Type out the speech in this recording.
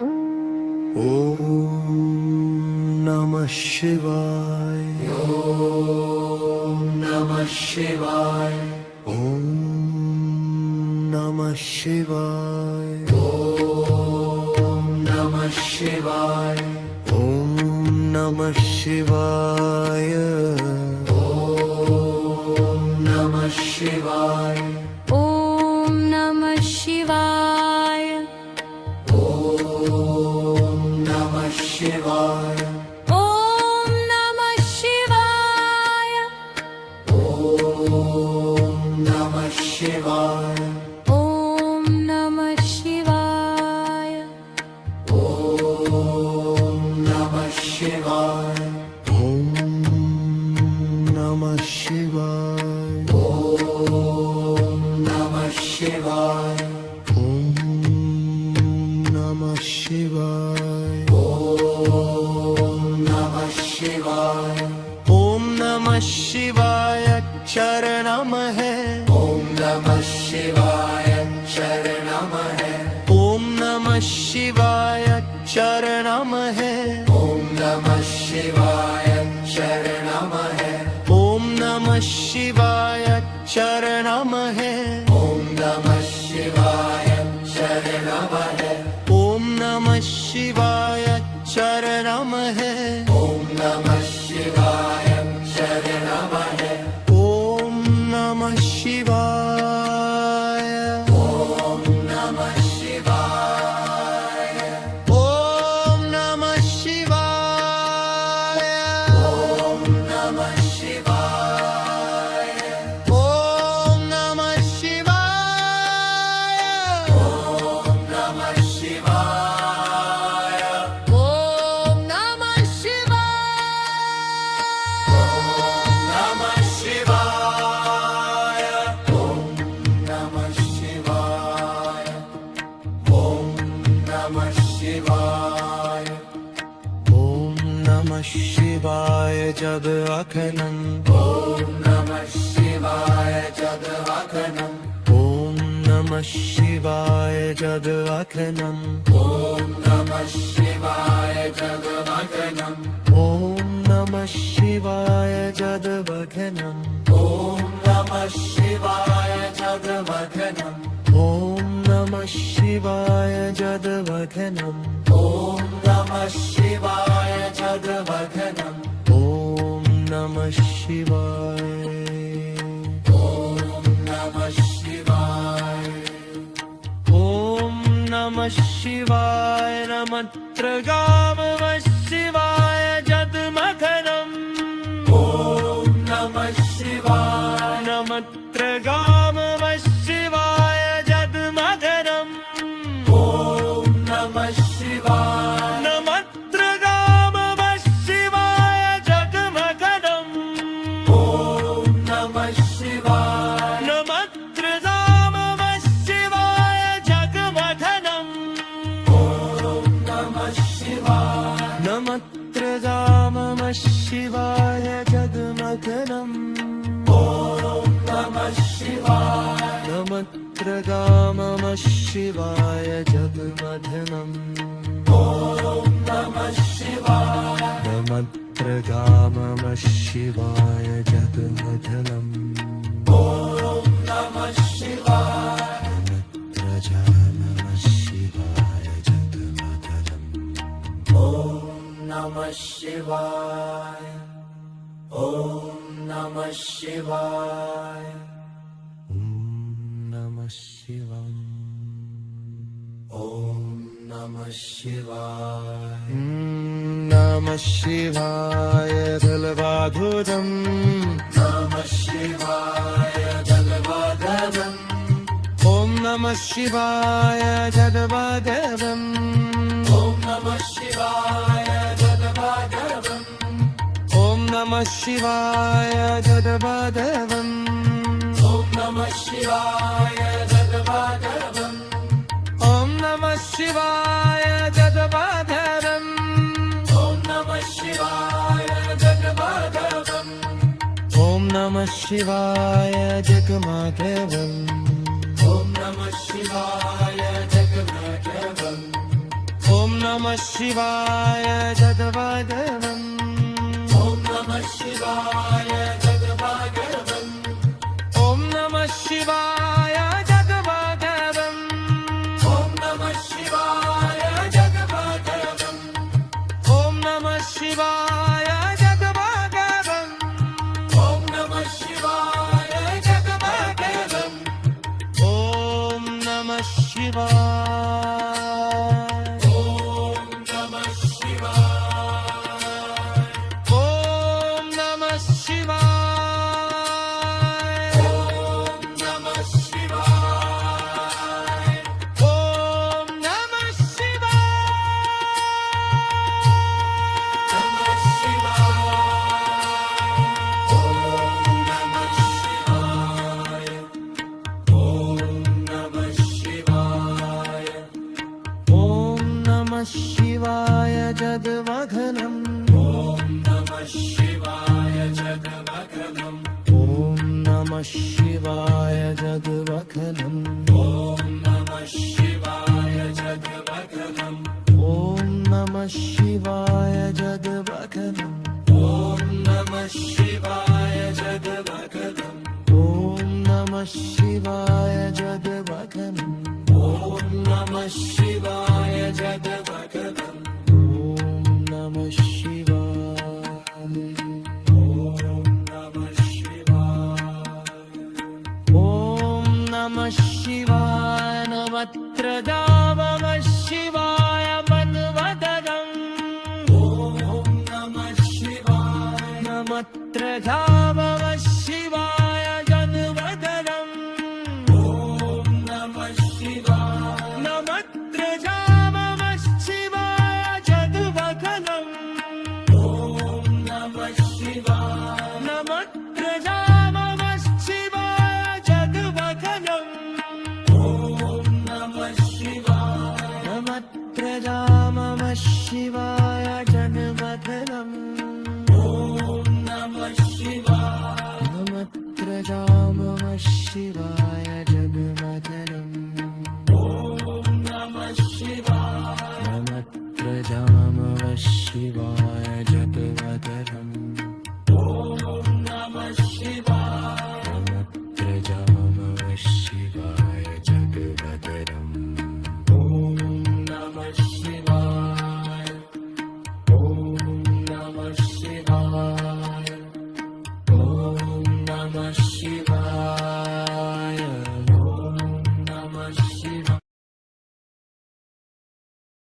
Om Namah Shivaya. Om Namah Shivaya. Om Namah Shivaya. Om Namah Shivaya. Om Namah Shivaya. Om Namah Shivaya. Om Namah Shivaya. Om Namah Shivaya. Om Namah Shivaya. Om Namah Shivaya. Om Namah Shivaya. Om Namah Shivaya. Om Namah Shivaya. Om Namah Shivaya. Om Namah Shivaya. Om Namah Shivaya. Om Namah Shivaya Charanam hai. Om Namah Shivaya Charanam hai. Om Namah Shivaya Charanam hai. Om Namah Shivaya Charanam hai. Om Namah Shivaya Charanam hai. Om Namah Shivaya Charanam hai. Om Namah Shivaya Charanam hai. Om Namah Shivaya Charanam hai. Om Namah Shivaya. Om Namah Shivaya. Om Namah Shivaya. Om Namah Shivaya. Om Namah Shivaya. Om Namah Shivaya. Om Namah Shivaya. Om Namah Shivaya. Om Namah Shivaya. Om Namah Shivaya Jad Akhanam. Om Namah Shivaya Jad Akhanam. Om Namah Shivaya Jad Akhanam. Om Namah Shivaya Jad Akhanam. Om Namah Shivaya Jad Akhanam. Om Namah Shivaya Jad Akhanam. Om Namah Shivaya Jad Akhanam. Om Namah Shivaya Jad Akhanam. Om Namah Shivaya. Om Namah Shivaya. Om Namah Shivaya. Namatragama Shivaya Jad Akhanam. Om Namah Shivaya. Namatragama Shivaya Jad Akhanam. Om Namah Shivaya. Namatragama Shivaya Jad Akhanam. Om Namah Shivaya. Namatragama Shivaya Jad Akhanam. Om Namah Shivaya. Namatragama Shivaya Jad Akhanam. Om Namah Shivaya. Namatragama Shivaya Jad Akhanam. Om Namah Shivaya. Namatragama Shivaya Jad Akhanam. Om Namah Shivaya. Namatragama Shivaya Jad Akhanam. Om Namah Shivaya. Om Namah Shivaya. Om Namah Shivaya. Om Namah Shivaya. Namah Shivaya Dalvadhuram. Namah Shivaya Dalvadhuram. Om Namah Shivaya Dalvadhuram. Om Namah Shivaya Dalvadhuram. Om Namah Shivaya Dalvadhuram. Om Namah Shivaya Dalvadhuram. Om Namah Shivaya Dalvadhuram. Om Namah Shivaya Dalvadhuram. Om Namah Shivaya Jagmadhavam. Om Namah Shivaya Jagmadhavam. Om नमः शिवाय जगद्भागवम् ॐ नमः शिवाय जगद्भागवम् ॐ नमः शिवाय जगद्भागवम् ॐ नमः शिवाय जगद्भागवम् ॐ नमः शिवाय जगद्भागवम् ॐ नमः शिवाय जगद्भागवम् ॐ नमः शिवाय शिवाय जगद्वघनम् ॐ नमः शिवाय जगद्वघनम् ॐ नमः शिवाय जगद्वघनम् ॐ नमः शिवाय जगद्वघनम् ॐ नमः शिवाय जगद्वघनम् ॐ नमः शिवाय जगद्वघनम् ॐ नमः शिवाय जगद्वघनम् ॐ नमः शिवाय जगद्वघनम् ॐ नमः शिवाय ॐ नमः शिवाय नवत्रदा नमः शिवाय मन्वदगम् ॐ नमः शिवाय नवत्रदा नमः शिवाय जन्वदगम् ॐ नमः शिवाय नवत्रदा नमः शिवाय जन्वदगम् ॐ नमः शिवाय नवत्रदा नमः शिवाय जन्वदगम् ॐ नमः शिवाय नवत्रदा नमः शिवाय जन्वदगम् ॐ नमः शिवाय नवत्रदा नमः शिवाय जन्वदगम् ॐ नमः शिवाय नवत्रदा नमः शिवाय जन्वदगम्